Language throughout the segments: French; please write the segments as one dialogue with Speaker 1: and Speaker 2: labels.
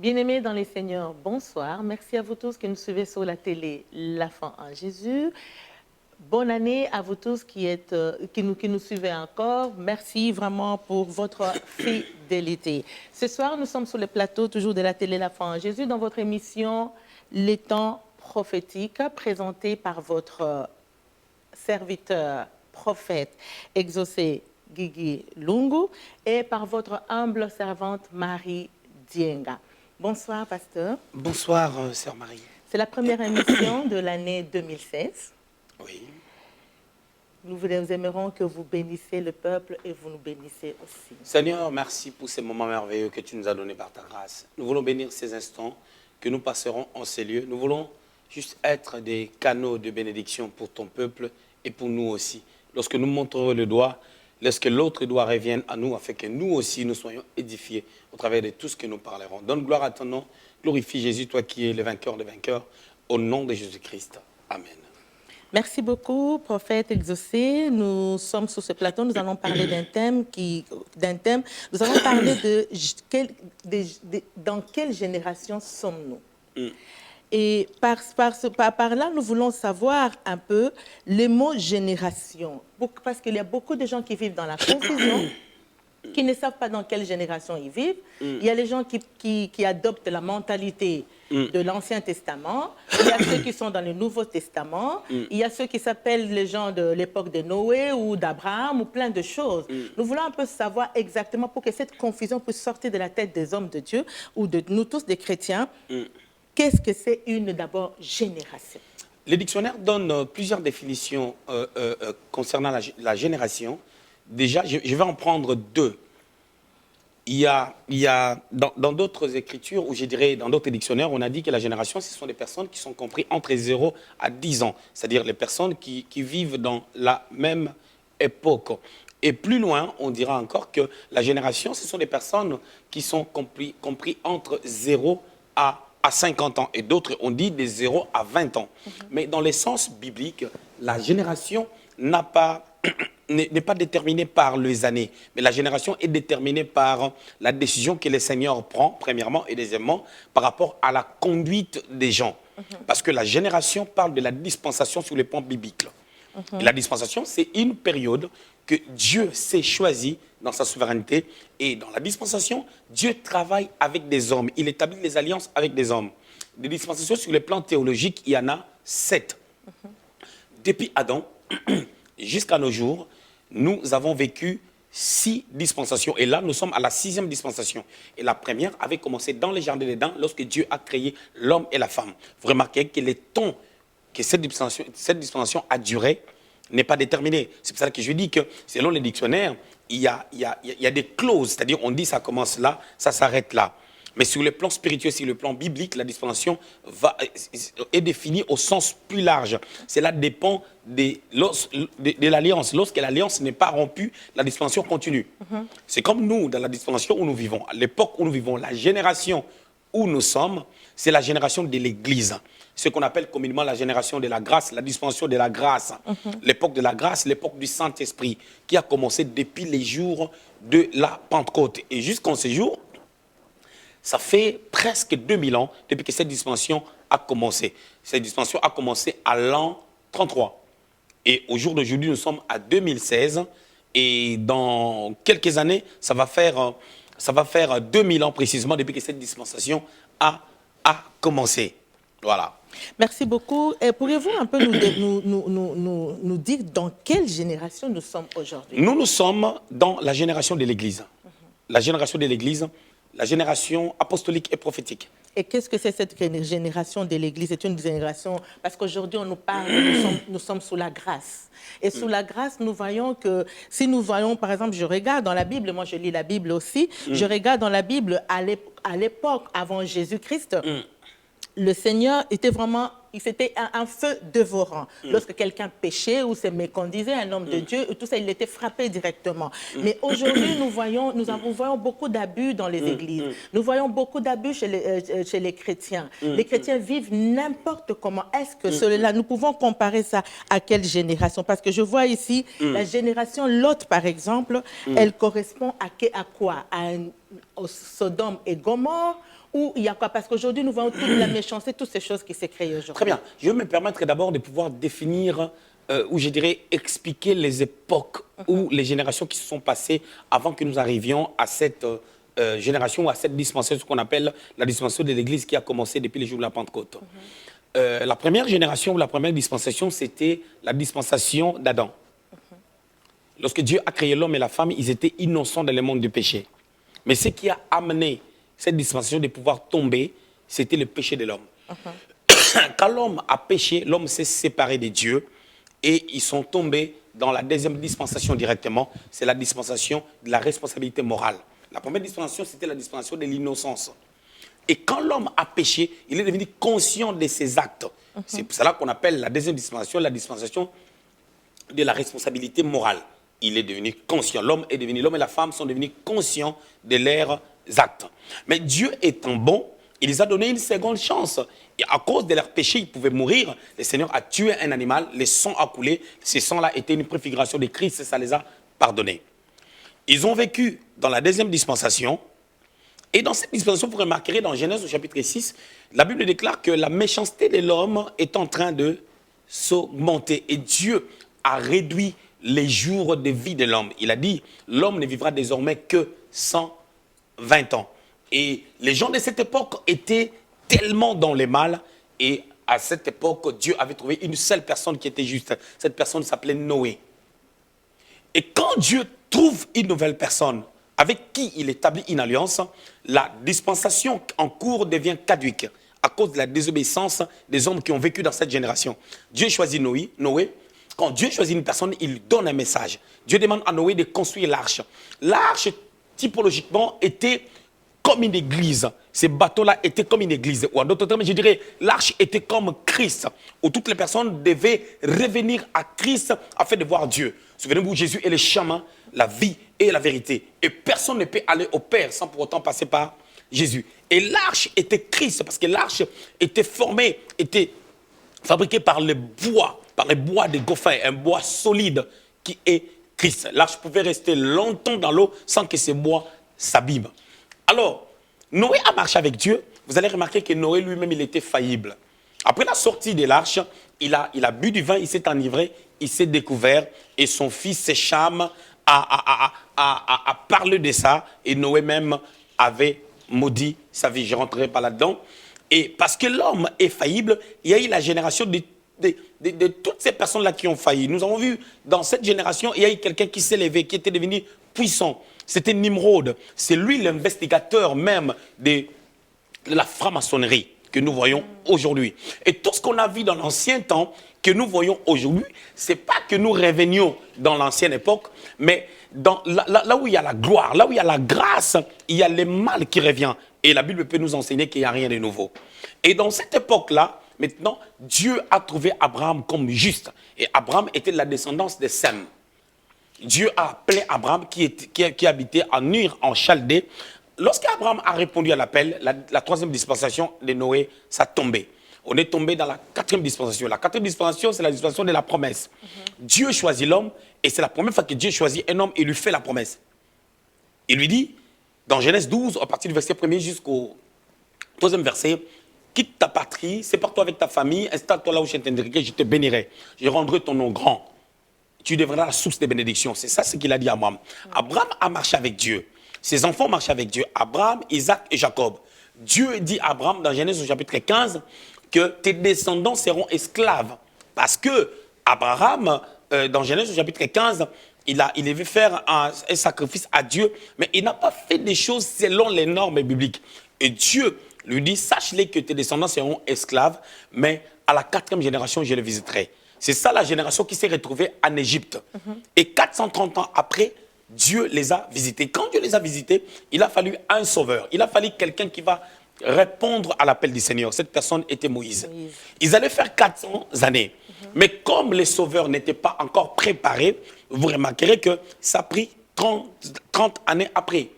Speaker 1: Bien-aimés dans les Seigneurs, bonsoir. Merci à vous tous qui nous suivez sur la télé L'Enfant en Jésus. Bonne année à vous tous qui nous suivez encore. Merci vraiment pour votre fidélité. Ce soir, nous sommes sur le plateau toujours de la télé L'Enfant en Jésus dans votre émission Les temps prophétiques, présentée par votre serviteur, prophète, exaucé Guigui Lungu et par votre humble servante Marie Dienga. Bonsoir, pasteur.
Speaker 2: Bonsoir, sœur Marie.
Speaker 1: C'est la première émission de l'année 2016.
Speaker 2: Oui.
Speaker 1: Nous aimerons que vous bénissez le peuple et vous nous bénissez aussi.
Speaker 2: Seigneur, merci pour ces moments merveilleux que tu nous as donnés par ta grâce. Nous voulons bénir ces instants que nous passerons en ces lieux. Nous voulons juste être des canaux de bénédiction pour ton peuple et pour nous aussi. Lorsque nous montrerons le doigt, laisse que l'autre doigt revienne à nous afin que nous aussi nous soyons édifiés au travers de tout ce que nous parlerons. Donne gloire à ton nom. Glorifie Jésus, toi qui es le vainqueur des vainqueurs. Au nom de Jésus-Christ. Amen.
Speaker 1: Merci beaucoup, prophète exaucé. Nous sommes sur ce plateau, nous allons parler d'un thème. Nous allons parler dans quelle génération sommes-nous? Et par là, nous voulons savoir un peu les mots génération. Parce qu'il y a beaucoup de gens qui vivent dans la confusion, qui ne savent pas dans quelle génération ils vivent. Il y a les gens qui adoptent la mentalité de l'Ancien Testament. Il y a ceux qui sont dans le Nouveau Testament. Il y a ceux qui s'appellent les gens de l'époque de Noé ou d'Abraham ou plein de choses. Nous voulons un peu savoir exactement pour que cette confusion puisse sortir de la tête des hommes de Dieu ou de nous tous, des chrétiens. Qu'est-ce que c'est d'abord génération?
Speaker 2: Les dictionnaires donnent plusieurs définitions concernant la génération. Déjà, je vais en prendre deux. Il y a dans d'autres écritures, ou je dirais dans d'autres dictionnaires, on a dit que la génération, ce sont des personnes qui sont comprises entre 0 à 10 ans. C'est-à-dire les personnes qui vivent dans la même époque. Et plus loin, on dira encore que la génération, ce sont des personnes qui sont comprises entre 0 à 50 ans. Et d'autres, on dit de 0 à 20 ans. Mais dans le sens biblique, la génération n'est pas déterminée par les années. Mais la génération est déterminée par la décision que le Seigneur prend, premièrement, et deuxièmement, par rapport à la conduite des gens. Parce que la génération parle de la dispensation sur le plan biblique. Et la dispensation, c'est une période que Dieu s'est choisi dans sa souveraineté. Et dans la dispensation, Dieu travaille avec des hommes. Il établit des alliances avec des hommes. Des dispensations sur le plan théologique, il y en a 7. Depuis Adam jusqu'à nos jours, nous avons vécu 6 dispensations. Et là, nous sommes à la 6e dispensation. Et la première avait commencé dans les jardins d'Éden, lorsque Dieu a créé l'homme et la femme. Vous remarquez que les temps que cette dispensation a duré n'est pas déterminé. C'est pour ça que je dis que, selon les dictionnaires, il y a des clauses, c'est-à-dire on dit ça commence là, ça s'arrête là. Mais sur le plan spirituel, sur le plan biblique, la dispensation est définie au sens plus large. Cela dépend de l'alliance. Lorsque l'alliance n'est pas rompue, la dispensation continue. C'est comme nous, dans la dispensation où nous vivons. À l'époque où nous vivons, la génération où nous sommes, c'est la génération de l'Église. Ce qu'on appelle communément la génération de la grâce, la dispensation de la grâce. L'époque de la grâce, l'époque du Saint-Esprit, qui a commencé depuis les jours de la Pentecôte. Et jusqu'en ce jour, ça fait presque 2000 ans depuis que cette dispensation a commencé. Cette dispensation a commencé à l'an 33. Et au jour d'aujourd'hui, nous sommes à 2016. Et dans quelques années, ça va faire 2000 ans précisément depuis que cette dispensation a commencé. Voilà.
Speaker 1: Merci beaucoup. Pourriez-vous un peu nous dire dans quelle génération nous sommes aujourd'hui?
Speaker 2: Nous sommes dans la génération de l'Église. La génération de l'Église, la génération apostolique et prophétique.
Speaker 1: Et qu'est-ce que c'est cette génération de l'Église? C'est une génération, parce qu'aujourd'hui on nous parle, nous sommes sous la grâce. Et sous la grâce, nous voyons que, si nous voyons, par exemple, je regarde dans la Bible, moi je lis la Bible aussi, je regarde dans la Bible à l'époque avant Jésus-Christ, le Seigneur était vraiment, c'était un feu dévorant. Lorsque quelqu'un péchait ou se méconduisait, un homme de Dieu, tout ça, il était frappé directement. Mais aujourd'hui, nous voyons beaucoup d'abus dans les églises. Nous voyons beaucoup d'abus chez les chrétiens. Les chrétiens vivent n'importe comment. Est-ce que cela, nous pouvons comparer ça à quelle génération? Parce que je vois ici, la génération Lot, par exemple, elle correspond à quoi? au Sodome et Gomorrhe, ou il y a quoi? Parce qu'aujourd'hui, nous voyons toute la méchanceté, toutes ces choses qui s'est créées aujourd'hui.
Speaker 2: Très bien. Je vais me permettre d'abord de pouvoir définir, ou je dirais expliquer les époques ou les générations qui se sont passées avant que nous arrivions à cette génération ou à cette dispensation, ce qu'on appelle la dispensation de l'Église qui a commencé depuis les jours de la Pentecôte. La première génération ou la première dispensation, c'était la dispensation d'Adam. Lorsque Dieu a créé l'homme et la femme, ils étaient innocents dans le monde du péché. Mais ce qui a amené cette dispensation de pouvoir tomber, c'était le péché de l'homme. Quand l'homme a péché, l'homme s'est séparé de Dieu et ils sont tombés dans la deuxième dispensation directement. C'est la dispensation de la responsabilité morale. La première dispensation, c'était la dispensation de l'innocence. Et quand l'homme a péché, il est devenu conscient de ses actes. C'est pour cela qu'on appelle la deuxième dispensation la dispensation de la responsabilité morale. Il est devenu conscient. L'homme et la femme sont devenus conscients de leurs actes. Mais Dieu étant bon, il les a donné une seconde chance. Et à cause de leur péché, ils pouvaient mourir. Le Seigneur a tué un animal, le sang a coulé. Ce sang-là était une préfiguration de Christ et ça les a pardonnés. Ils ont vécu dans la deuxième dispensation. Et dans cette dispensation, vous remarquerez dans Genèse au chapitre 6, la Bible déclare que la méchanceté de l'homme est en train de s'augmenter. Et Dieu a réduit les jours de vie de l'homme. Il a dit, l'homme ne vivra désormais que 120 ans. Et les gens de cette époque étaient tellement dans le mal. Et à cette époque, Dieu avait trouvé une seule personne qui était juste. Cette personne s'appelait Noé. Et quand Dieu trouve une nouvelle personne avec qui il établit une alliance, la dispensation en cours devient caduque à cause de la désobéissance des hommes qui ont vécu dans cette génération. Dieu choisit Noé. Quand Dieu choisit une personne, il donne un message. Dieu demande à Noé de construire l'arche. L'arche, typologiquement, était comme une église. Ces bateaux-là étaient comme une église. Ou en d'autres termes, je dirais, l'arche était comme Christ, où toutes les personnes devaient revenir à Christ afin de voir Dieu. Souvenez-vous, Jésus est le chemin, la vie et la vérité. Et personne ne peut aller au Père sans pour autant passer par Jésus. Et l'arche était Christ, parce que l'arche était formée, était fabriquée par les bois de Gopher, un bois solide qui est Christ. L'arche pouvait rester longtemps dans l'eau sans que ces bois s'abîment. Alors, Noé a marché avec Dieu. Vous allez remarquer que Noé lui-même, il était faillible. Après la sortie de l'arche, il a bu du vin, il s'est enivré, il s'est découvert et son fils Cham a parlé de ça et Noé même avait maudit sa vie. Je ne rentrerai pas là-dedans. Et parce que l'homme est faillible, il y a eu la génération de toutes ces personnes-là qui ont failli. Nous avons vu dans cette génération, il y a eu quelqu'un qui s'est levé, qui était devenu puissant. C'était Nimrod. C'est lui l'investigateur même de la franc-maçonnerie que nous voyons aujourd'hui. Et tout ce qu'on a vu dans l'ancien temps, que nous voyons aujourd'hui, ce n'est pas que nous revenions dans l'ancienne époque, mais là où il y a la gloire, là où il y a la grâce, il y a le mal qui revient. Et la Bible peut nous enseigner qu'il n'y a rien de nouveau. Et dans cette époque-là, maintenant, Dieu a trouvé Abraham comme juste. Et Abraham était de la descendance de Sem. Dieu a appelé Abraham qui habitait en Ur, en Chaldée. Lorsqu'Abraham a répondu à l'appel, la troisième dispensation de Noé, ça tombait. On est tombé dans la quatrième dispensation. La quatrième dispensation, c'est la dispensation de la promesse. Dieu choisit l'homme et c'est la première fois que Dieu choisit un homme et lui fait la promesse. Il lui dit, dans Genèse 12, à partir du verset 1er jusqu'au 3e verset, quitte ta patrie, sépare-toi avec ta famille, installe-toi là où je t'indiquerai, je te bénirai. Je rendrai ton nom grand. Tu deviendras la source des bénédictions. C'est ça ce qu'il a dit à Abraham. Abraham a marché avec Dieu. Ses enfants marchaient avec Dieu. Abraham, Isaac et Jacob. Dieu dit à Abraham dans Genèse au chapitre 15 que tes descendants seront esclaves. Parce que Abraham, dans Genèse au chapitre 15, il devait faire un sacrifice à Dieu, mais il n'a pas fait des choses selon les normes bibliques. Et Dieu lui dit, sache-les que tes descendants seront esclaves, mais à la 4e génération, je les visiterai. C'est ça la génération qui s'est retrouvée en Égypte. Et 430 ans après, Dieu les a visités. Quand Dieu les a visités, il a fallu un sauveur. Il a fallu quelqu'un qui va répondre à l'appel du Seigneur. Cette personne était Moïse. Ils allaient faire 400 années. Mais comme les sauveurs n'étaient pas encore préparés, vous remarquerez que ça a pris 30 années après.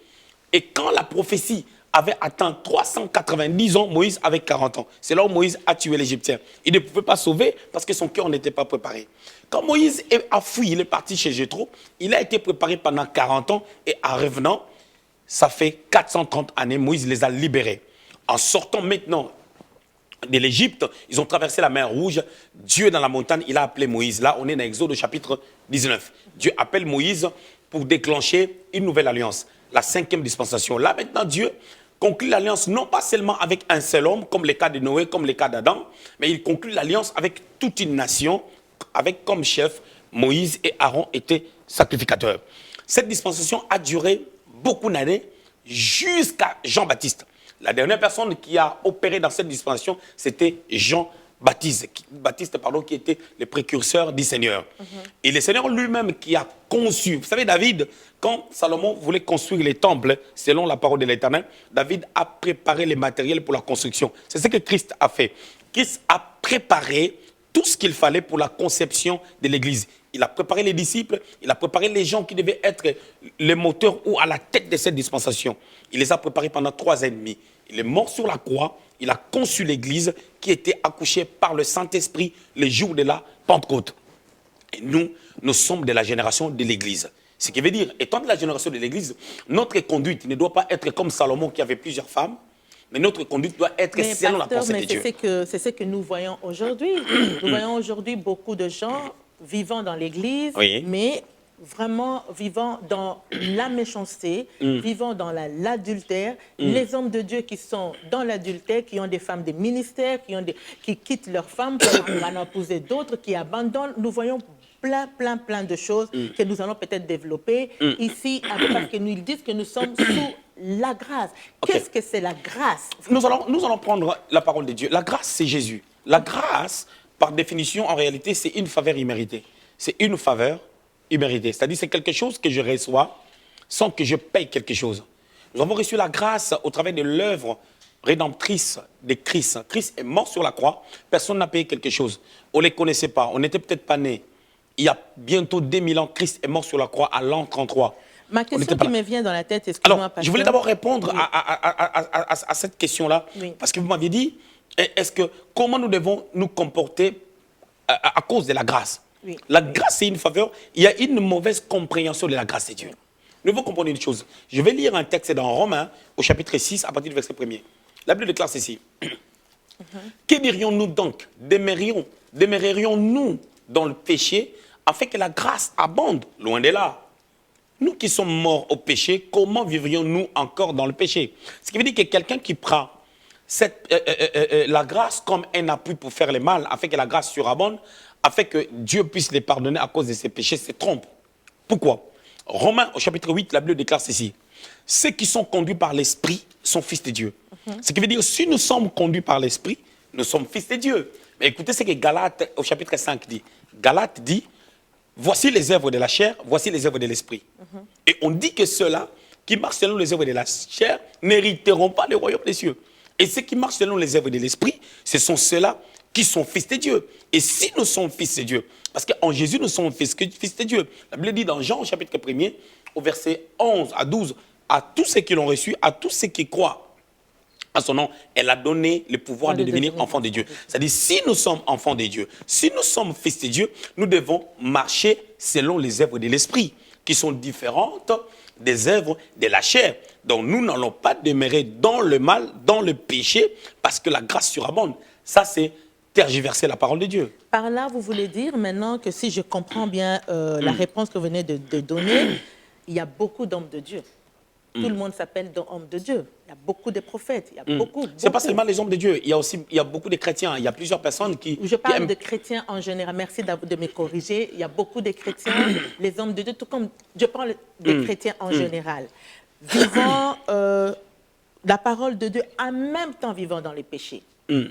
Speaker 2: Et quand la prophétie avait atteint 390 ans, Moïse avait 40 ans. C'est là où Moïse a tué l'Égyptien. Il ne pouvait pas sauver parce que son cœur n'était pas préparé. Quand Moïse a fui, il est parti chez Jéthro, il a été préparé pendant 40 ans et en revenant, ça fait 430 années, Moïse les a libérés. En sortant maintenant de l'Égypte, ils ont traversé la mer Rouge. Dieu, dans la montagne, il a appelé Moïse. Là, on est dans Exode chapitre 19. Dieu appelle Moïse pour déclencher une nouvelle alliance, la 5e dispensation. Là, maintenant, Dieu conclut l'alliance non pas seulement avec un seul homme, comme les cas de Noé, comme les cas d'Adam, mais il conclut l'alliance avec toute une nation, avec comme chef Moïse, et Aaron étaient sacrificateurs. Cette dispensation a duré beaucoup d'années, jusqu'à Jean-Baptiste. La dernière personne qui a opéré dans cette dispensation, c'était Jean-Baptiste, qui était le précurseur du Seigneur. Et le Seigneur lui-même qui a conçu. Vous savez, David, quand Salomon voulait construire les temples, selon la parole de l'Éternel, David a préparé les matériels pour la construction. C'est ce que Christ a fait. Christ a préparé tout ce qu'il fallait pour la conception de l'Église. Il a préparé les disciples, il a préparé les gens qui devaient être les moteurs ou à la tête de cette dispensation. Il les a préparés pendant 3 ans et demi. Il est mort sur la croix, il a conçu l'Église qui était accouchée par le Saint-Esprit le jour de la Pentecôte. Et nous sommes de la génération de l'Église. Ce qui veut dire, étant de la génération de l'Église, notre conduite ne doit pas être comme Salomon qui avait plusieurs femmes, mais notre conduite doit être selon la pensée de Dieu.
Speaker 1: C'est ce que nous voyons aujourd'hui. Nous voyons aujourd'hui beaucoup de gens vivant dans l'Église, mais vraiment vivant dans la méchanceté, vivant dans l'adultère. Les hommes de Dieu qui sont dans l'adultère, qui ont des femmes de ministère, qui quittent leurs femmes pour en épouser d'autres, qui abandonnent. Nous voyons plein de choses que nous allons peut-être développer ici, parce que nous disent que nous sommes sous la grâce. Qu'est-ce que c'est la grâce?
Speaker 2: Nous allons prendre la parole de Dieu. La grâce, c'est Jésus. La grâce, par définition, en réalité, c'est une faveur imméritée. C'est une faveur imméritée. C'est-à-dire, c'est quelque chose que je reçois sans que je paye quelque chose. Nous avons reçu la grâce au travers de l'œuvre rédemptrice de Christ. Christ est mort sur la croix. Personne n'a payé quelque chose. On ne les connaissait pas. On n'était peut-être pas nés. Il y a bientôt 2000 ans, Christ est mort sur la croix à l'an 33.
Speaker 1: Ma question qui me vient dans la tête, excuse-moi,
Speaker 2: alors, je voulais d'abord répondre à cette question-là, parce que vous m'aviez dit, comment nous devons nous comporter à cause de la grâce. La grâce, c'est une faveur. Il y a une mauvaise compréhension de la grâce de Dieu. Nous devons comprendre une chose. Je vais lire un texte dans Romains, au chapitre 6, à partir du verset 1er. La Bible déclare ceci. Que dirions-nous donc? Demeurerions-nous dans le péché afin que la grâce abonde? Loin de là. Nous qui sommes morts au péché, comment vivrions-nous encore dans le péché? Ce qui veut dire que quelqu'un qui prend la grâce comme un appui pour faire le mal, afin que la grâce surabonde, afin que Dieu puisse les pardonner à cause de ses péchés, se trompe. Pourquoi? Romains au chapitre 8, la Bible déclare ceci. Ceux qui sont conduits par l'Esprit sont fils de Dieu. Ce qui veut dire, si nous sommes conduits par l'Esprit, nous sommes fils de Dieu. Mais écoutez ce que Galates au chapitre 5 dit. Galates dit, voici les œuvres de la chair, voici les œuvres de l'esprit. Et on dit que ceux-là qui marchent selon les œuvres de la chair n'hériteront pas le royaume des cieux. Et ceux qui marchent selon les œuvres de l'esprit, ce sont ceux-là qui sont fils de Dieu. Et si nous sommes fils de Dieu, parce qu'en Jésus nous sommes fils de Dieu. La Bible dit dans Jean au chapitre 1er, au verset 11 à 12, à tous ceux qui l'ont reçu, à tous ceux qui croient à son nom, elle a donné le pouvoir de devenir enfants de Dieu. C'est-à-dire, si nous sommes enfants de Dieu, si nous sommes fils de Dieu, nous devons marcher selon les œuvres de l'esprit, qui sont différentes des œuvres de la chair. Donc, nous n'allons pas demeurer dans le mal, dans le péché, parce que la grâce surabonde. Ça, c'est tergiverser la parole de Dieu.
Speaker 1: Par là, vous voulez dire maintenant que si je comprends bien la réponse que vous venez de donner, il y a beaucoup d'hommes de Dieu. Tout le monde s'appelle homme de Dieu. Il y a beaucoup de prophètes. Il y a beaucoup.
Speaker 2: C'est pas seulement les hommes de Dieu. Il y a beaucoup de chrétiens. Il y a plusieurs personnes qui.
Speaker 1: Je parle de chrétiens en général. Merci de me corriger. Il y a beaucoup de chrétiens, les hommes de Dieu, tout comme je parle des chrétiens en général, vivant la parole de Dieu, en même temps vivant dans les péchés.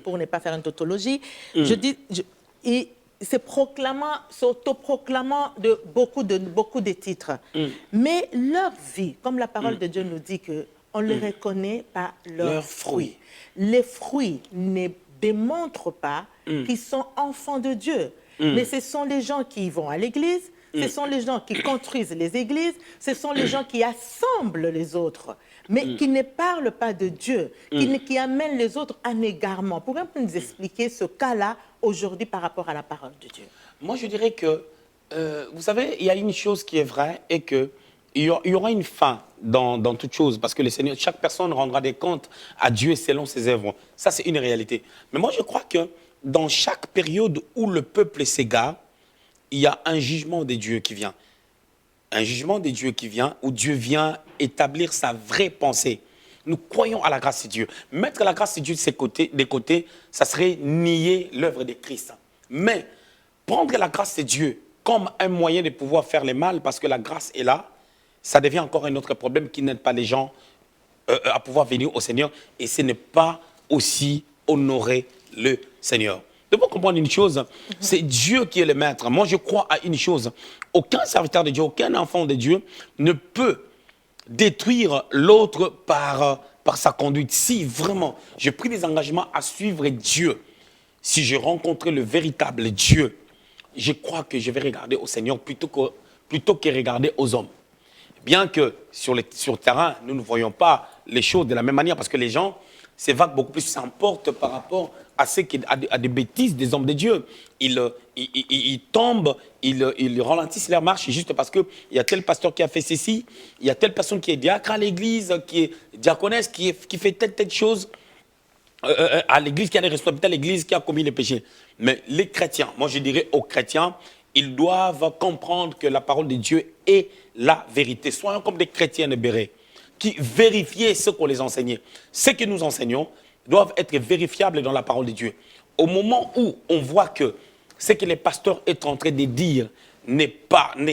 Speaker 1: Pour ne pas faire une tautologie, je dis. S'autoproclamant de beaucoup de titres. Mais leur vie, comme la parole de Dieu nous dit qu'on les reconnaît par leurs fruits. Les fruits ne démontrent pas qu'ils sont enfants de Dieu. Mais ce sont les gens qui vont à l'église, ce sont les gens qui construisent les églises, ce sont les gens qui assemblent les autres, mais qui ne parlent pas de Dieu, qui amènent les autres à un égarement. Pourriez-vous nous expliquer ce cas-là aujourd'hui par rapport à la parole de Dieu?
Speaker 2: Moi, je dirais que, vous savez, il y a une chose qui est vraie et que il y aura une fin dans toute chose, parce que le Seigneur, chaque personne rendra des comptes à Dieu selon ses œuvres. Ça, c'est une réalité. Mais moi, je crois que dans chaque période où le peuple s'égare, il y a un jugement de Dieu qui vient. Un jugement de Dieu qui vient, où Dieu vient établir sa vraie pensée. Nous croyons à la grâce de Dieu. Mettre la grâce de Dieu des côtés, ça serait nier l'œuvre de Christ. Mais prendre la grâce de Dieu comme un moyen de pouvoir faire le mal, parce que la grâce est là, ça devient encore un autre problème qui n'aide pas les gens à pouvoir venir au Seigneur. Et ce n'est pas aussi honorer le Seigneur. Nous devons comprendre une chose, c'est Dieu qui est le maître. Moi, je crois à une chose. Aucun serviteur de Dieu, aucun enfant de Dieu ne peut détruire l'autre par sa conduite. Si vraiment j'ai pris des engagements à suivre Dieu, si je rencontrais le véritable Dieu, je crois que je vais regarder au Seigneur plutôt que regarder aux hommes. Bien que sur le terrain, nous ne voyons pas les choses de la même manière, parce que les gens s'évadent beaucoup plus, s'emportent par rapport à des bêtises des hommes de Dieu. Ils tombent, ils ralentissent leur marche juste parce qu'il y a tel pasteur qui a fait ceci, il y a telle personne qui est diacre à l'église, qui est diaconesse, qui fait telle chose à l'église, qui a des responsabilités à l'église, qui a commis les péchés. Mais les chrétiens, moi je dirais aux chrétiens, ils doivent comprendre que la parole de Dieu est la vérité. Soyons comme des chrétiens de béret, qui vérifient ce qu'on les enseignait. Ce que nous enseignons doivent être vérifiables dans la parole de Dieu. Au moment où on voit que ce que les pasteurs sont en train de dire ne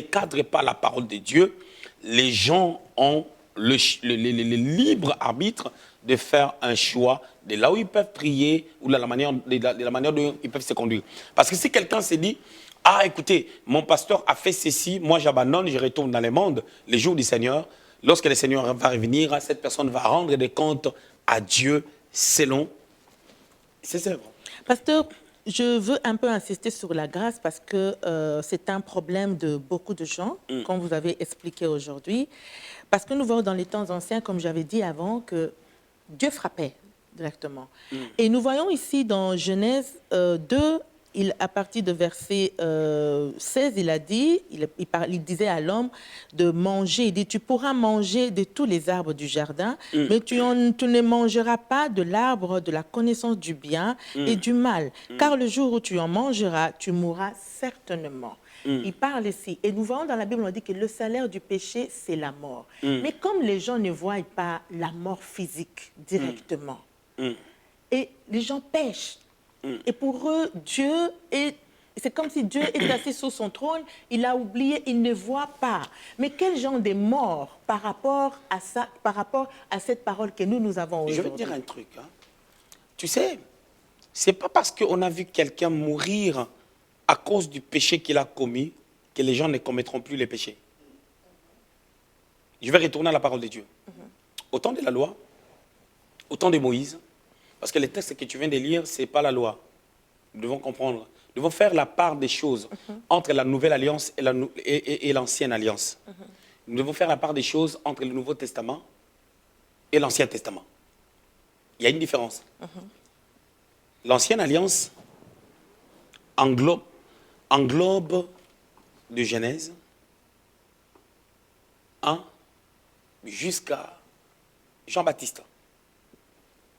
Speaker 2: cadre pas la parole de Dieu, les gens ont le libre arbitre de faire un choix de là où ils peuvent prier ou de la manière dont ils peuvent se conduire. Parce que si quelqu'un se dit, ah écoutez, mon pasteur a fait ceci, moi j'abandonne, je retourne dans le monde, les jours du Seigneur, lorsque le Seigneur va revenir, cette personne va rendre des comptes à Dieu selon ses œuvres.
Speaker 1: Pasteur, je veux un peu insister sur la grâce parce que c'est un problème de beaucoup de gens, comme vous avez expliqué aujourd'hui. Parce que nous voyons dans les temps anciens, comme j'avais dit avant, que Dieu frappait directement. Et nous voyons ici dans Genèse 2, à partir de verset 16, il a dit, il disait à l'homme de manger. Il dit, tu pourras manger de tous les arbres du jardin, mais tu ne mangeras pas de l'arbre de la connaissance du bien et du mal. Car le jour où tu en mangeras, tu mourras certainement. Il parle ici. Et nous voyons dans la Bible, on dit que le salaire du péché, c'est la mort. Mais comme les gens ne voient pas la mort physique directement, et les gens pêchent, et pour eux, Dieu c'est comme si Dieu est assis sur son trône, il a oublié, il ne voit pas. Mais quel genre de mort par rapport à ça, par rapport à cette parole que nous avons aujourd'hui?
Speaker 2: Je vais te dire un truc. Hein. Tu sais, c'est pas parce qu'on a vu quelqu'un mourir à cause du péché qu'il a commis que les gens ne commettront plus les péchés. Je vais retourner à la parole de Dieu. Au temps de la loi, au temps de Moïse, parce que les textes que tu viens de lire, ce n'est pas la loi. Nous devons comprendre. Nous devons faire la part des choses entre la nouvelle alliance et l'ancienne alliance. Nous devons faire la part des choses entre le Nouveau Testament et l'Ancien Testament. Il y a une différence. L'ancienne alliance englobe de Genèse 1 jusqu'à Jean-Baptiste.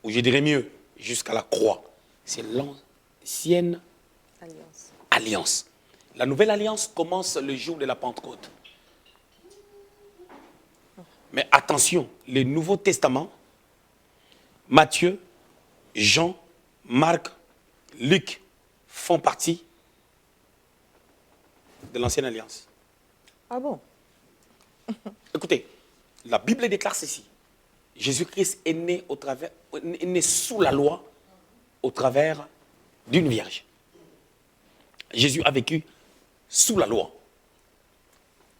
Speaker 2: Ou je dirais mieux, jusqu'à la croix. C'est l'ancienne alliance. La nouvelle alliance commence le jour de la Pentecôte. Mais attention, le Nouveau Testament, Matthieu, Jean, Marc, Luc font partie de l'ancienne alliance.
Speaker 1: Ah bon?
Speaker 2: Écoutez, la Bible déclare ceci. Jésus-Christ est né sous la loi au travers d'une vierge. Jésus a vécu sous la loi.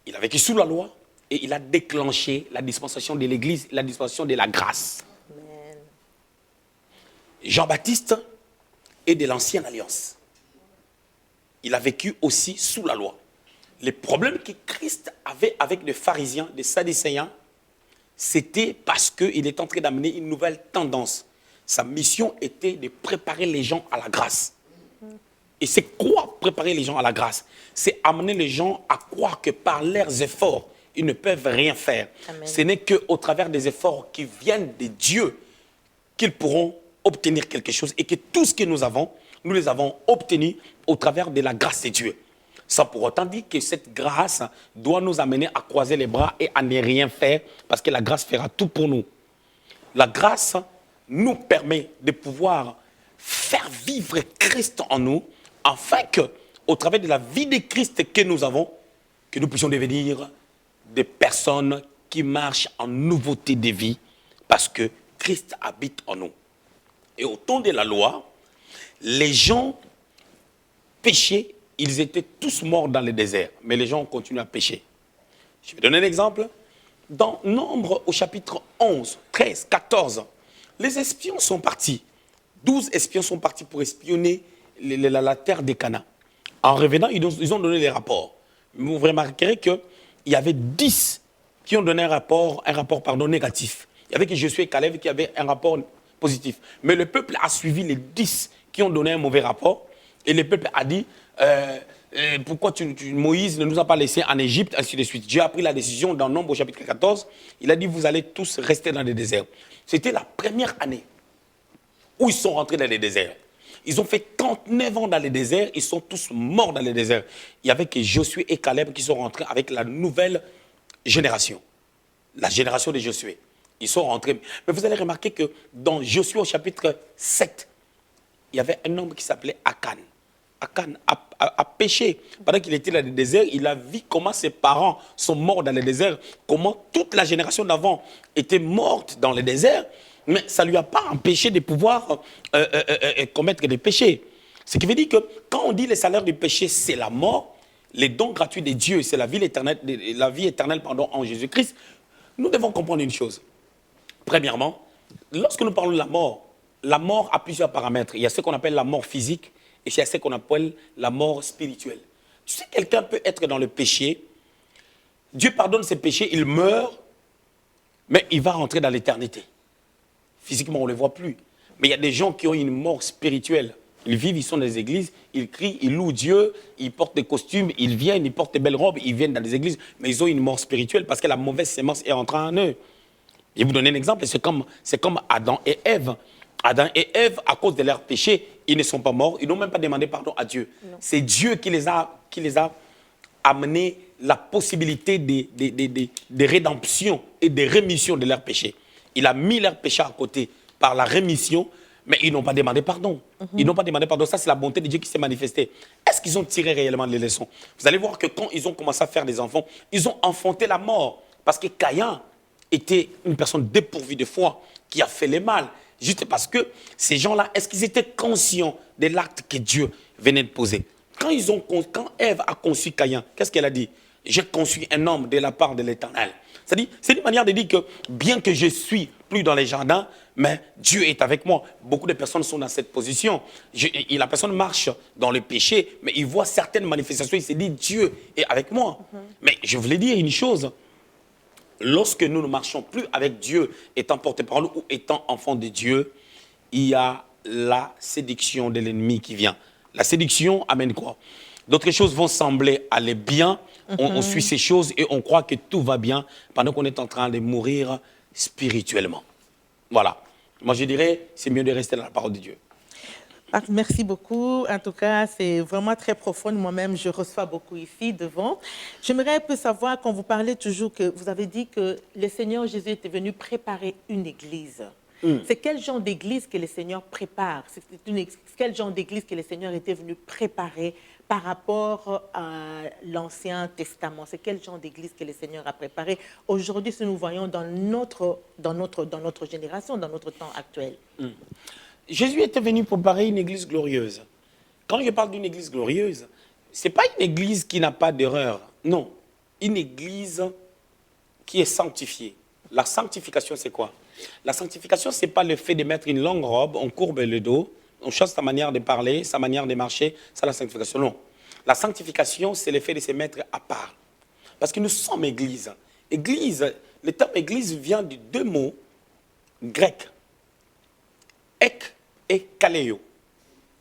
Speaker 2: Il a vécu sous la loi et il a déclenché la dispensation de l'Église, la dispensation de la grâce.
Speaker 1: Amen.
Speaker 2: Jean-Baptiste est de l'ancienne alliance. Il a vécu aussi sous la loi. Les problèmes que Christ avait avec les pharisiens, les sadducéens, c'était parce qu'il est en train d'amener une nouvelle tendance. Sa mission était de préparer les gens à la grâce. Et c'est quoi préparer les gens à la grâce? C'est amener les gens à croire que par leurs efforts, ils ne peuvent rien faire.
Speaker 1: Amen.
Speaker 2: Ce n'est qu'au travers des efforts qui viennent de Dieu qu'ils pourront obtenir quelque chose et que tout ce que nous les avons obtenus au travers de la grâce de Dieu. Sans pour autant dire que cette grâce doit nous amener à croiser les bras et à ne rien faire parce que la grâce fera tout pour nous. La grâce nous permet de pouvoir faire vivre Christ en nous afin que, au travers de la vie de Christ que nous avons, que nous puissions devenir des personnes qui marchent en nouveauté de vie parce que Christ habite en nous. Et au temps de la loi, les gens péchaient, ils étaient tous morts dans le désert, mais les gens ont continué à pécher. Je vais donner un exemple. Dans Nombre, au chapitre 11, 13, 14, les espions sont partis. 12 espions sont partis pour espionner la terre des Canaan. En revenant, ils ont donné les rapports. Vous remarquerez qu'il y avait 10 qui ont donné un rapport négatif. Il y avait que Josué et Caleb qui avaient un rapport positif. Mais le peuple a suivi les 10 qui ont donné un mauvais rapport. Et le peuple a dit, pourquoi Moïse ne nous a pas laissés en Égypte, ainsi de suite. Dieu a pris la décision dans Nombre au chapitre 14. Il a dit, vous allez tous rester dans le désert. C'était la première année où ils sont rentrés dans le désert. Ils ont fait 39 ans dans le désert, ils sont tous morts dans le désert. Il n'y avait que Josué et Caleb qui sont rentrés avec la nouvelle génération. La génération de Josué. Ils sont rentrés. Mais vous allez remarquer que dans Josué au chapitre 7, il y avait un homme qui s'appelait Akan. Akan a péché. Pendant qu'il était dans le désert, il a vu comment ses parents sont morts dans le désert, comment toute la génération d'avant était morte dans le désert, mais ça ne lui a pas empêché de pouvoir commettre des péchés. Ce qui veut dire que quand on dit le salaire du péché, c'est la mort, les dons gratuits de Dieu, c'est la vie éternelle en Jésus-Christ, nous devons comprendre une chose. Premièrement, lorsque nous parlons de la mort a plusieurs paramètres. Il y a ce qu'on appelle la mort physique et il y a ce qu'on appelle la mort spirituelle. Tu sais, quelqu'un peut être dans le péché, Dieu pardonne ses péchés, il meurt, mais il va rentrer dans l'éternité. Physiquement, on ne le voit plus. Mais il y a des gens qui ont une mort spirituelle. Ils vivent, ils sont dans les églises, ils crient, ils louent Dieu, ils portent des costumes, ils viennent, ils portent des belles robes, ils viennent dans les églises, mais ils ont une mort spirituelle parce que la mauvaise sémence est entrée en eux. Je vais vous donner un exemple, c'est comme Adam et Ève. Adam et Ève, à cause de leur péché, ils ne sont pas morts, ils n'ont même pas demandé pardon à Dieu. C'est Dieu qui les a amené la possibilité de rédemption et de rémission de leurs péchés. Il a mis leurs péchés à côté par la rémission, mais ils n'ont pas demandé pardon. Ils n'ont pas demandé pardon. Ça, c'est la bonté de Dieu qui s'est manifestée. Est-ce qu'ils ont tiré réellement les leçons? Vous allez voir que quand ils ont commencé à faire des enfants, ils ont enfanté la mort. Parce que Caïn était une personne dépourvue de foi, qui a fait le mal. Juste parce que ces gens-là, est-ce qu'ils étaient conscients de l'acte que Dieu venait de poser? Quand Ève a conçu Caïn, qu'est-ce qu'elle a dit? J'ai conçu un homme de la part de l'Éternel. C'est une manière de dire que bien que je suis plus dans les jardins, mais Dieu est avec moi. Beaucoup de personnes sont dans cette position. La personne marche dans le péché, mais il voit certaines manifestations, il se dit Dieu est avec moi. Mais je voulais dire une chose. Lorsque nous ne marchons plus avec Dieu, étant porte-parole ou étant enfant de Dieu, il y a la séduction de l'ennemi qui vient. La séduction amène quoi? D'autres choses vont sembler aller bien, on suit ces choses et on croit que tout va bien pendant qu'on est en train de mourir spirituellement. Voilà. Moi, je dirais, c'est mieux de rester dans la parole de Dieu.
Speaker 1: Merci beaucoup. En tout cas, c'est vraiment très profond. Moi-même, je reçois beaucoup ici, devant. J'aimerais un peu savoir, quand vous parlez toujours, que vous avez dit que le Seigneur Jésus était venu préparer une église. C'est quel genre d'église que le Seigneur prépare? Quel genre d'église que le Seigneur était venu préparer par rapport à l'Ancien Testament? C'est quel genre d'église que le Seigneur a préparé aujourd'hui, si nous voyons dans notre génération, dans notre temps actuel?
Speaker 2: Jésus était venu préparer une église glorieuse. Quand je parle d'une église glorieuse, ce n'est pas une église qui n'a pas d'erreur. Non, une église qui est sanctifiée. La sanctification, c'est quoi? La sanctification, ce n'est pas le fait de mettre une longue robe, on courbe le dos, on change sa manière de parler, sa manière de marcher, c'est la sanctification. Non. La sanctification, c'est le fait de se mettre à part. Parce que nous sommes église. Église, le terme église vient de deux mots grecs. Ek et kaléo.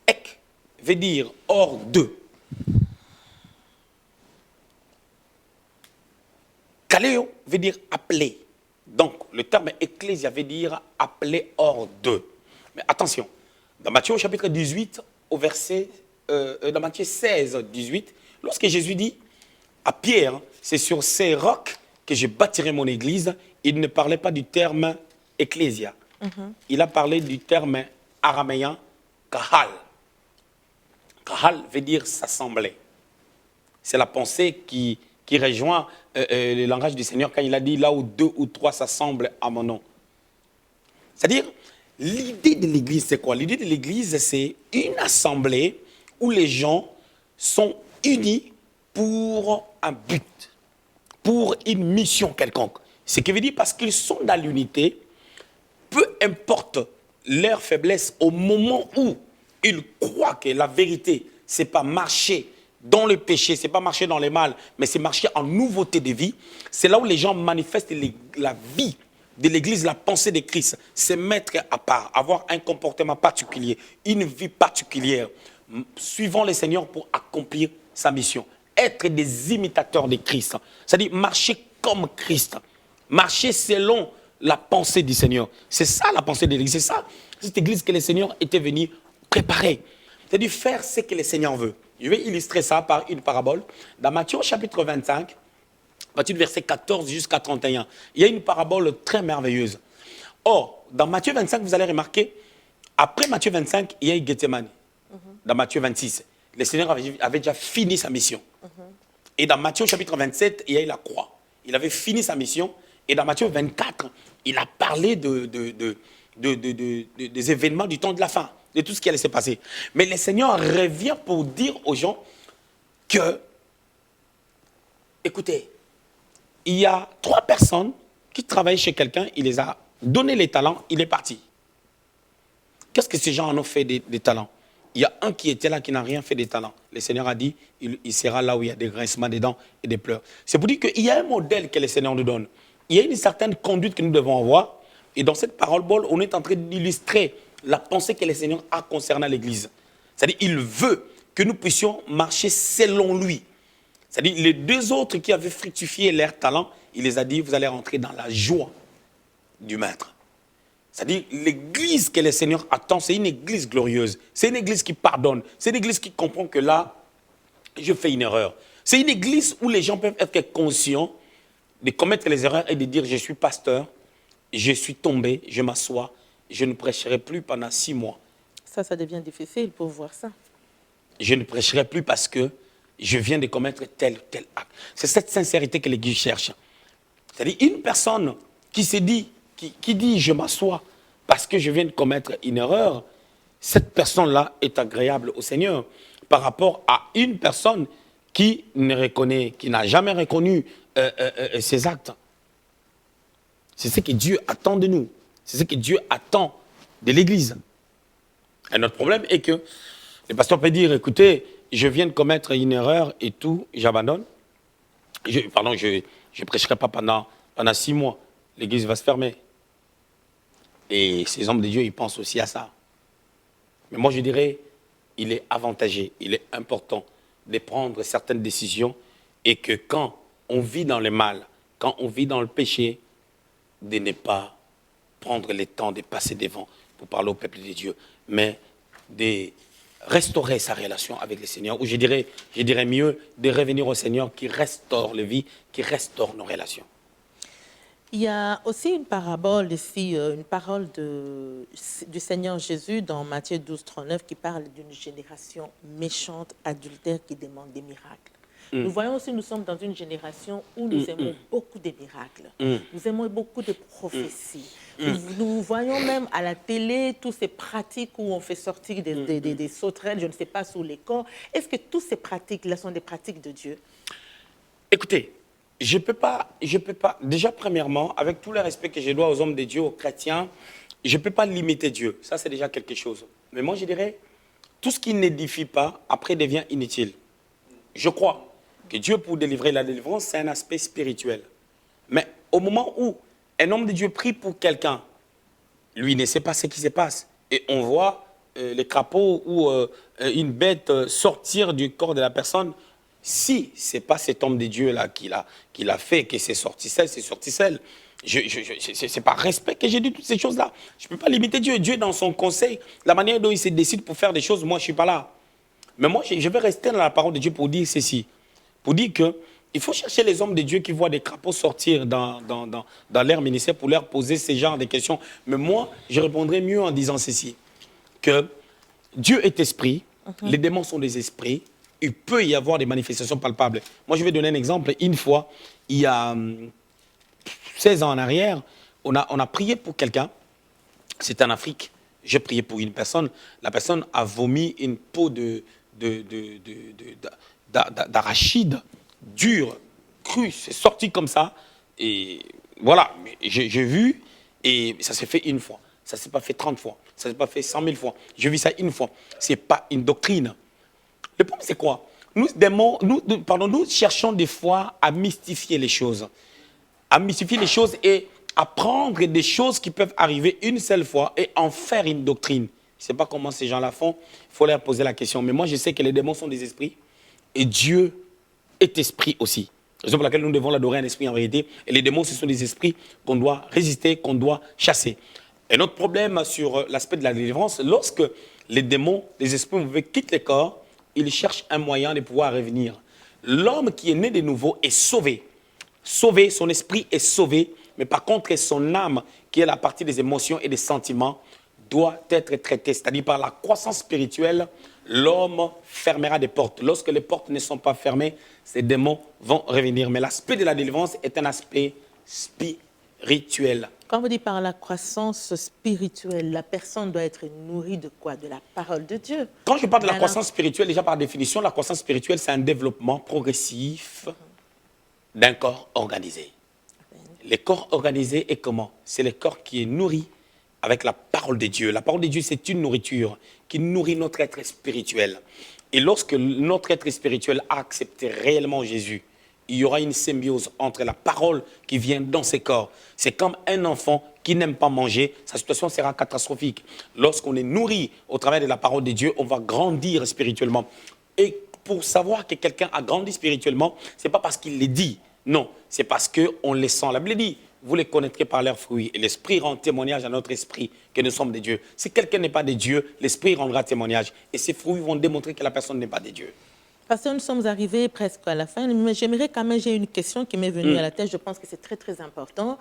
Speaker 2: Ek veut dire hors d'eux. Kaleo veut dire appeler. Donc, le terme ecclésia veut dire appeler hors d'eux. Mais attention, dans Matthieu au chapitre 18, au verset, dans Matthieu 16, 18, lorsque Jésus dit à Pierre, c'est sur ces rocs que je bâtirai mon église, il ne parlait pas du terme ecclésia. Il a parlé du terme araméen kahal. Kahal veut dire s'assembler. C'est la pensée qui rejoint le langage du Seigneur quand il a dit là où 2 ou 3 s'assemblent à mon nom. C'est-à-dire, l'idée de l'église, c'est quoi? L'idée de l'église, c'est une assemblée où les gens sont unis pour un but, pour une mission quelconque. Ce qui veut dire parce qu'ils sont dans l'unité, peu importe leur faiblesse, au moment où ils croient que la vérité, ce n'est pas marcher dans le péché, ce n'est pas marcher dans le mal, mais c'est marcher en nouveauté de vie, c'est là où les gens manifestent la vie de l'Église, la pensée de Christ, se mettre à part, avoir un comportement particulier, une vie particulière, suivant le Seigneur pour accomplir sa mission. Être des imitateurs de Christ, c'est-à-dire marcher comme Christ, marcher selon la pensée du Seigneur. C'est ça la pensée de l'Église, c'est ça cette Église que le Seigneur était venu préparer. C'est-à-dire faire ce que le Seigneur veut. Je vais illustrer ça par une parabole. Dans Matthieu chapitre 25, à partir du verset 14 jusqu'à 31, il y a une parabole très merveilleuse. Or, dans Matthieu 25, vous allez remarquer, après Matthieu 25, il y a eu Gethsemane. Dans Matthieu 26, le Seigneur avait déjà fini sa mission. Et dans Matthieu chapitre 27, il y a eu la croix. Il avait fini sa mission. Et dans Matthieu 24, il a parlé des événements du temps de la fin, de tout ce qui allait se passer. Mais le Seigneur revient pour dire aux gens que, écoutez, il y a 3 personnes qui travaillaient chez quelqu'un, il les a donné les talents, il est parti. Qu'est-ce que ces gens en ont fait des talents? Il y a un qui était là qui n'a rien fait des talents. Le Seigneur a dit, il sera là où il y a des grincements des dents et des pleurs. C'est pour dire qu'il y a un modèle que le Seigneur nous donne. Il y a une certaine conduite que nous devons avoir. Et dans cette parole, on est en train d'illustrer la pensée que le Seigneur a concernant l'Église. C'est-à-dire qu'il veut que nous puissions marcher selon lui. C'est-à-dire les 2 autres qui avaient fructifié leur talent, il les a dit, vous allez rentrer dans la joie du Maître. C'est-à-dire l'Église que le Seigneur attend, c'est une Église glorieuse. C'est une Église qui pardonne. C'est une Église qui comprend que là, je fais une erreur. C'est une Église où les gens peuvent être conscients de commettre les erreurs et de dire, je suis pasteur, je suis tombé, je m'assois, je ne prêcherai plus pendant 6 mois.
Speaker 1: Ça devient difficile pour voir ça.
Speaker 2: Je ne prêcherai plus parce que je viens de commettre tel ou tel acte. C'est cette sincérité que l'Église cherche. C'est-à-dire une personne qui se dit, qui dit je m'assois parce que je viens de commettre une erreur, cette personne-là est agréable au Seigneur par rapport à une personne qui ne reconnaît, qui n'a jamais reconnu ses actes. C'est ce que Dieu attend de nous. C'est ce que Dieu attend de l'Église. Et notre problème est que le pasteur peut dire, écoutez, je viens de commettre une erreur et tout, j'abandonne. Je ne prêcherai pas pendant 6 mois. L'Église va se fermer. Et ces hommes de Dieu, ils pensent aussi à ça. Mais moi, je dirais, il est avantagé, il est important de prendre certaines décisions et que quand on vit dans le mal, quand on vit dans le péché, de ne pas prendre le temps de passer devant pour parler au peuple de Dieu, mais de restaurer sa relation avec le Seigneur, ou je dirais mieux, de revenir au Seigneur qui restaure la vie, qui restaure nos relations.
Speaker 1: Il y a aussi une parabole ici, une parole du Seigneur Jésus dans Matthieu 12, 39 qui parle d'une génération méchante, adultère qui demande des miracles. Nous voyons aussi, nous sommes dans une génération où nous aimons beaucoup de miracles. Nous aimons beaucoup de prophéties. Nous voyons même à la télé toutes ces pratiques où on fait sortir des sauterelles, je ne sais pas, sous les corps. Est-ce que toutes ces pratiques-là sont des pratiques de Dieu?
Speaker 2: Écoutez, je peux pas, déjà premièrement, avec tout le respect que je dois aux hommes de Dieu, aux chrétiens, je ne peux pas limiter Dieu. Ça, c'est déjà quelque chose. Mais moi, je dirais, tout ce qui n'édifie pas, après, devient inutile. Je crois que Dieu, pour délivrer la délivrance, c'est un aspect spirituel. Mais au moment où un homme de Dieu prie pour quelqu'un, lui ne sait pas ce qui se passe. Et on voit les crapauds ou une bête sortir du corps de la personne. Si ce n'est pas cet homme de Dieu-là qui l'a fait, que c'est sorti celle, c'est sorti celle. C'est par respect que j'ai dit toutes ces choses-là. Je ne peux pas limiter Dieu. Dieu, dans son conseil, la manière dont il se décide pour faire des choses, moi, je ne suis pas là. Mais moi, je vais rester dans la parole de Dieu pour dire ceci. Pour dire qu'il faut chercher les hommes de Dieu qui voient des crapauds sortir dans leur ministère pour leur poser ce genre de questions. Mais moi, je répondrai mieux en disant ceci. Que Dieu est esprit, les démons sont des esprits, il peut y avoir des manifestations palpables. Moi, je vais donner un exemple. Une fois, il y a 16 ans en arrière, on a prié pour quelqu'un. C'était en Afrique. J'ai prié pour une personne. La personne a vomi une peau d'arachide dure, crue. C'est sorti comme ça. Et voilà, j'ai vu. Et ça s'est fait une fois. Ça ne s'est pas fait 30 fois. Ça ne s'est pas fait 100 000 fois. J'ai vu ça une fois. Ce n'est pas une doctrine. Le problème, c'est quoi? Nous cherchons des fois à mystifier les choses. À mystifier les choses et à prendre des choses qui peuvent arriver une seule fois et en faire une doctrine. Je ne sais pas comment ces gens-là font. Il faut leur poser la question. Mais moi, je sais que les démons sont des esprits et Dieu est esprit aussi. Raison pour laquelle nous devons l'adorer en esprit en vérité. Et les démons, ce sont des esprits qu'on doit résister, qu'on doit chasser. Et notre problème sur l'aspect de la délivrance, lorsque les démons, les esprits mauvais quittent les corps, ils cherchent un moyen de pouvoir revenir. L'homme qui est né de nouveau est sauvé. Sauvé, son esprit est sauvé, mais par contre, son âme, qui est la partie des émotions et des sentiments, doit être traitée. C'est-à-dire par la croissance spirituelle, l'homme fermera des portes. Lorsque les portes ne sont pas fermées, ces démons vont revenir. Mais l'aspect de la délivrance est un aspect spirituel.
Speaker 1: Quand vous dites par la croissance spirituelle, la personne doit être nourrie de quoi? De la parole de Dieu.
Speaker 2: Quand je parle de la croissance spirituelle, déjà par définition, la croissance spirituelle, c'est un développement progressif d'un corps organisé. Le corps organisé est comment? C'est le corps qui est nourri avec la parole de Dieu. La parole de Dieu, c'est une nourriture qui nourrit notre être spirituel. Et lorsque notre être spirituel a accepté réellement Jésus, il y aura une symbiose entre la parole qui vient dans ses corps. C'est comme un enfant qui n'aime pas manger, sa situation sera catastrophique. Lorsqu'on est nourri au travers de la parole de Dieu, on va grandir spirituellement. Et pour savoir que quelqu'un a grandi spirituellement, ce n'est pas parce qu'il les dit, non, c'est parce qu'on les sent. La Bible dit, vous les connaîtrez par leurs fruits. Et l'Esprit rend témoignage à notre esprit que nous sommes des dieux. Si quelqu'un n'est pas des dieux, l'Esprit rendra témoignage. Et ces fruits vont démontrer que la personne n'est pas des dieux.
Speaker 1: Parce que nous sommes arrivés presque à la fin, mais j'aimerais quand même, j'ai une question qui m'est venue à la tête, je pense que c'est très très important.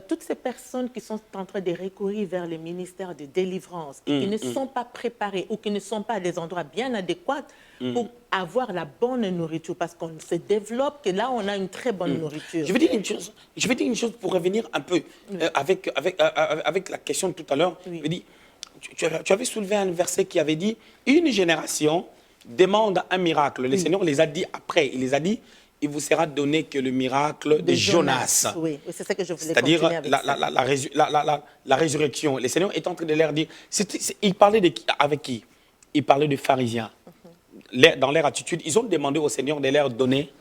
Speaker 1: Toutes ces personnes qui sont en train de recourir vers les ministères de délivrance et qui ne sont pas préparées ou qui ne sont pas à des endroits bien adéquats pour avoir la bonne nourriture, parce qu'on se développe, que là on a une très bonne nourriture.
Speaker 2: Je vais dire une chose pour revenir un peu avec la question de tout à l'heure. Oui. Tu avais soulevé un verset qui avait dit, une génération demande un miracle. Le Seigneur les a dit après. Il les a dit, il vous sera donné que le miracle de Jonas.
Speaker 1: Oui, c'est ça que je voulais
Speaker 2: C'est-à-dire
Speaker 1: continuer avec
Speaker 2: la résurrection. Le Seigneur est en train de leur dire... Il parlait avec qui? Il parlait des pharisiens. Dans leur attitude, ils ont demandé au Seigneur de leur donner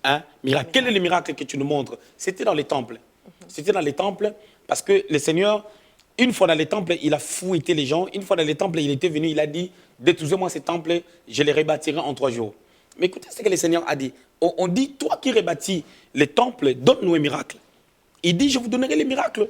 Speaker 2: un miracle. Quel est le miracle que tu nous montres? C'était dans les temples. C'était dans les temples parce que le Seigneur, une fois dans les temples, il a fouetté les gens. Une fois dans les temples, il était venu, il a dit, détruisez-moi ces temples, je les rebâtirai en 3 jours. Mais écoutez ce que le Seigneur a dit. On dit, toi qui rebâtis les temples, donne-nous un miracle. Il dit, je vous donnerai les miracles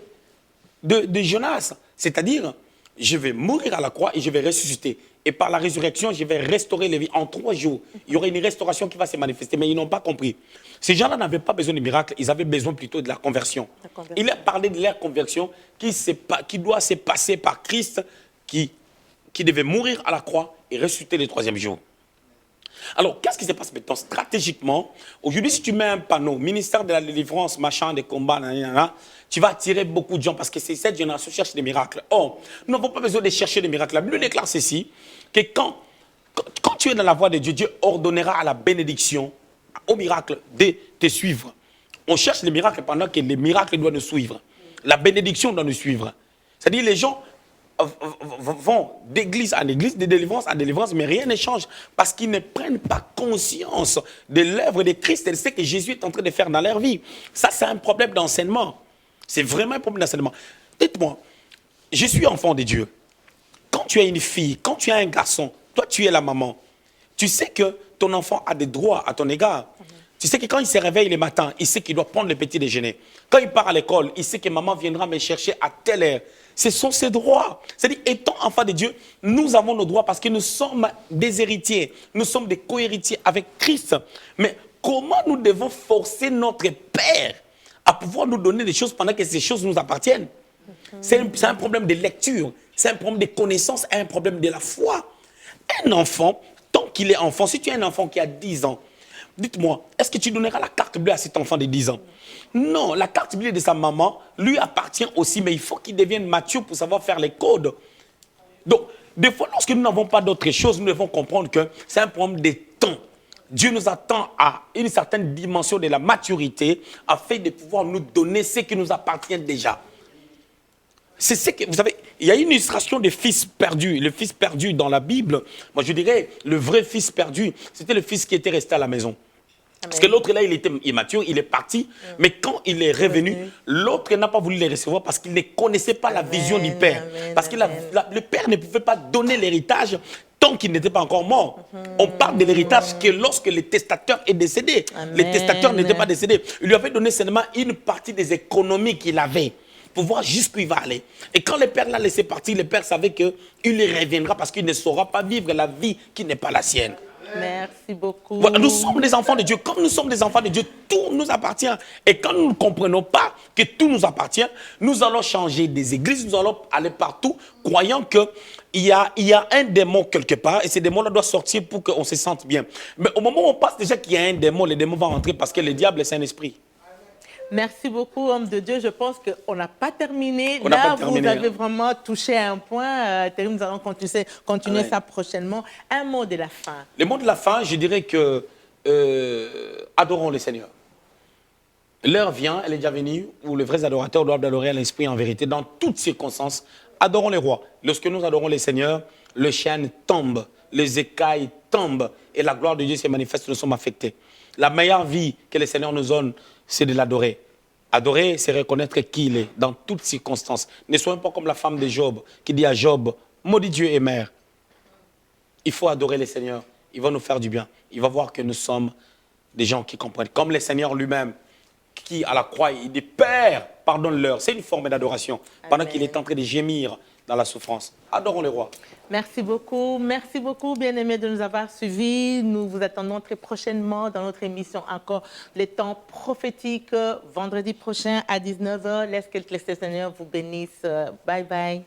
Speaker 2: de Jonas. C'est-à-dire, je vais mourir à la croix et je vais ressusciter. Et par la résurrection, je vais restaurer les vies. En 3 jours, il y aura une restauration qui va se manifester. Mais ils n'ont pas compris. Ces gens-là n'avaient pas besoin de miracles, ils avaient besoin plutôt de la conversion. Il leur parlait de leur conversion qui doit se passer par Christ, qui devait mourir à la croix et ressusciter le 3e jour. Alors, qu'est-ce qui se passe maintenant? Stratégiquement, aujourd'hui, si tu mets un panneau, ministère de la délivrance, machin, des combats, tu vas attirer beaucoup de gens parce que cette génération cherche des miracles. Or, nous n'avons pas besoin de chercher des miracles. La Bible déclare ceci, que quand tu es dans la voie de Dieu, Dieu ordonnera à la bénédiction, au miracle, de te suivre. On cherche les miracles pendant que les miracles doivent nous suivre. La bénédiction doit nous suivre. C'est-à-dire les gens vont d'église en église, de délivrance en délivrance, mais rien ne change parce qu'ils ne prennent pas conscience de l'œuvre de Christ et de ce que Jésus est en train de faire dans leur vie. Ça, c'est un problème d'enseignement. C'est vraiment un problème d'enseignement. Dites-moi, je suis enfant de Dieu. Quand tu as une fille, quand tu as un garçon, toi, tu es la maman. Tu sais que ton enfant a des droits à ton égard. Tu sais que quand il se réveille le matin, il sait qu'il doit prendre le petit déjeuner. Quand il part à l'école, il sait que maman viendra me chercher à telle heure. Ce sont ses droits. C'est-à-dire, étant enfant de Dieu, nous avons nos droits parce que nous sommes des héritiers. Nous sommes des co-héritiers avec Christ. Mais comment nous devons forcer notre Père à pouvoir nous donner des choses pendant que ces choses nous appartiennent? C'est un problème de lecture, c'est un problème de connaissance, un problème de la foi. Un enfant, tant qu'il est enfant, si tu as un enfant qui a 10 ans, dites-moi, est-ce que tu donneras la carte bleue à cet enfant de 10 ans? Non, la carte bleue de sa maman lui appartient aussi, mais il faut qu'il devienne mature pour savoir faire les codes. Donc, des fois, lorsque nous n'avons pas d'autre chose, nous devons comprendre que c'est un problème de temps. Dieu nous attend à une certaine dimension de la maturité afin de pouvoir nous donner ce qui nous appartient déjà. C'est ce que, vous savez, il y a une illustration des fils perdus. Le fils perdu dans la Bible, moi je dirais, le vrai fils perdu, c'était le fils qui était resté à la maison. Amen. Parce que l'autre là, il était immature, il est parti, mais quand il est revenu, l'autre n'a pas voulu les recevoir parce qu'il ne connaissait pas la vision du père. Parce que le père ne pouvait pas donner l'héritage tant qu'il n'était pas encore mort. On parle de l'héritage que lorsque le testateur est décédé. Le testateur n'était pas décédé. Il lui avait donné seulement une partie des économies qu'il avait pour voir jusqu'où il va aller. Et quand le père l'a laissé partir, le père savait qu'il reviendra parce qu'il ne saura pas vivre la vie qui n'est pas la sienne.
Speaker 1: Merci beaucoup.
Speaker 2: Voilà, nous sommes des enfants de Dieu. Comme nous sommes des enfants de Dieu, tout nous appartient. Et quand nous ne comprenons pas que tout nous appartient, nous allons changer des églises, nous allons aller partout, croyant qu'il y a un démon quelque part, et ces démons-là doivent sortir pour qu'on se sente bien. Mais au moment où on passe déjà qu'il y a un démon, le démon va rentrer parce que le diable, c'est un esprit.
Speaker 1: Merci beaucoup, homme de Dieu. Je pense qu'on n'a pas terminé.
Speaker 2: Vous
Speaker 1: avez vraiment touché à un point. Nous allons continuer ça prochainement. Un mot de la fin.
Speaker 2: Le mot de la fin, je dirais que adorons le Seigneur. L'heure vient, elle est déjà venue, où les vrais adorateurs doivent adorer à l'esprit en vérité, dans toutes circonstances. Adorons les rois. Lorsque nous adorons le Seigneur, le chêne tombe, les écailles tombent, et la gloire de Dieu se manifeste, nous sommes affectés. La meilleure vie que le Seigneur nous donne, c'est de l'adorer. Adorer, c'est reconnaître qui il est, dans toutes circonstances. Ne soyons pas comme la femme de Job, qui dit à Job, maudit Dieu et mère. Il faut adorer le Seigneur, il va nous faire du bien. Il va voir que nous sommes des gens qui comprennent. Comme le Seigneur lui-même, qui à la croix, il dit, Père, pardonne-leur. C'est une forme d'adoration, pendant qu'il est en train de gémir dans la souffrance. Adorons le roi. Merci beaucoup,
Speaker 1: bien-aimés, de nous avoir suivis. Nous vous attendons très prochainement dans notre émission encore les temps prophétiques, vendredi prochain à 19h. Laisse que le Seigneur vous bénisse. Bye bye.